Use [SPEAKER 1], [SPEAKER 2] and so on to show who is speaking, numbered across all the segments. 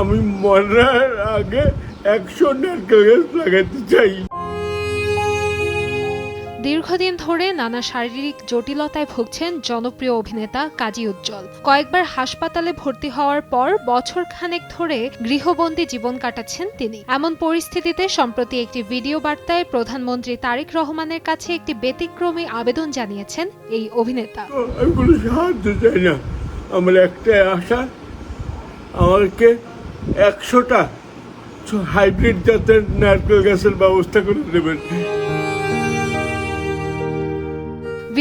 [SPEAKER 1] আমি মরার আগে 100 নারকেল গাছ লাগাতে চাই।
[SPEAKER 2] দীর্ঘদিন ধরে নানা শারীরিক জটিলতায় ভুগছেন জনপ্রিয় অভিনেতা কাজী উজ্জ্বল। কয়েকবার হাসপাতালে ভর্তি হওয়ার পর বছর খানেক ধরে গৃহবন্দী জীবন কাটাচ্ছেন তিনি। এমন পরিস্থিতিতে সম্প্রতি একটি ভিডিও বার্তায় প্রধানমন্ত্রী তারেক রহমানের কাছে একটি ব্যতিক্রমী আবেদন জানিয়েছেন এই অভিনেতা।
[SPEAKER 1] আমি কোনো সাহায্য চাই না, আমার একটাই আশা, আমাকে 100টা হাইব্রিড জাতের নারকেল গাছের ব্যবস্থা করে দেবেন।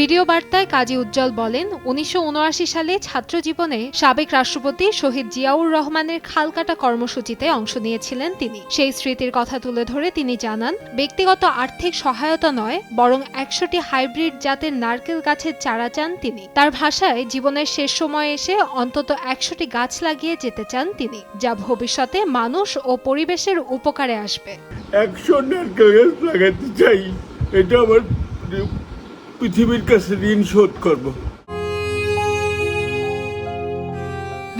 [SPEAKER 2] ভিডিও বার্তায় কাজী উজ্জ্বল বলেন, 1979 সালে ছাত্র জীবনে সাবেক রাষ্ট্রপতি শহীদ জিয়াউর রহমানের খালকাটা কর্মসূচিতে অংশ নিয়েছিলেন তিনি। সেই স্মৃতির কথা তুলে ধরে তিনি জানান, ব্যক্তিগত আর্থিক সহায়তা নয়, বরং 100টি হাইব্রিড জাতের নারকেল গাছের চারা চান তিনি। তার ভাষায়, জীবনের শেষ সময়ে এসে অন্তত 100টি গাছ লাগিয়ে যেতে চান তিনি, যা ভবিষ্যতে মানুষ ও পরিবেশের উপকারে আসবে।
[SPEAKER 1] 100 নারকেল গাছ লাগাতে চাই, এটা আমার পৃথিবীর কাছে ঋণ শোধ করব।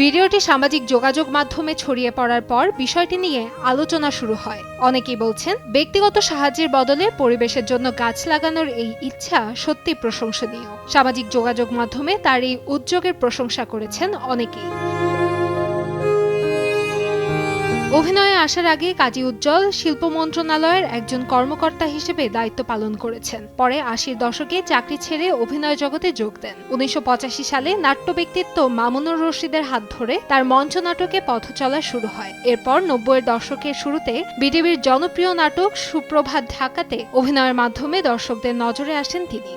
[SPEAKER 2] ভিডিওটি সামাজিক যোগাযোগ মাধ্যমে ছড়িয়ে পড়ার পর বিষয়টি নিয়ে আলোচনা শুরু হয়। অনেকেই বলছেন, ব্যক্তিগত সাহায্যের বদলে পরিবেশের জন্য গাছ লাগানোর এই ইচ্ছা সত্যি প্রশংসনীয়। সামাজিক যোগাযোগ মাধ্যমে তার এই উদ্যোগের প্রশংসা করেছেন অনেকেই। অভিনয়ে আসার আগে কাজী উজ্জ্বল শিল্প মন্ত্রণালয়ের একজন কর্মকর্তা হিসেবে দায়িত্ব পালন করেছেন। পরে 80-র দশকে চাকরি ছেড়ে অভিনয় জগতে যোগ দেন। 1985 সালে নাট্য ব্যক্তিত্ব মামুনুর রশিদের হাত ধরে তার মঞ্চ নাটকে পথ চলা শুরু হয়। এরপর 90-এর দশকের শুরুতে বিটিভির জনপ্রিয় নাটক সুপ্রভাত ঢাকাতে অভিনয়ের মাধ্যমে দর্শকদের নজরে আসেন তিনি।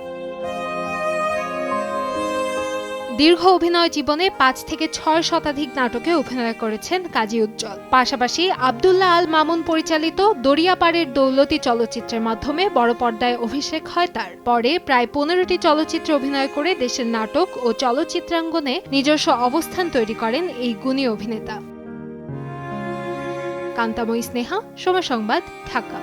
[SPEAKER 2] দীর্ঘ অভিনয় জীবনে 5 থেকে 6 শতাধিক নাটকে অভিনয় করেছেন কাজী উজ্জ্বল। পাশাপাশি আব্দুল্লাহ আল মামুন পরিচালিত দরিয়াপাড়ের দৌলতি চলচ্চিত্রের মাধ্যমে বড় পর্দায় অভিষেক হয় তার। পরে প্রায় 15টি চলচ্চিত্রে অভিনয় করে দেশের নাটক ও চলচ্চিত্রাঙ্গনে নিজস্ব অবস্থান তৈরি করেন এই গুণী অভিনেতা। কান্তাময়ী স্নেহা, সময় সংবাদ, ঢাকা।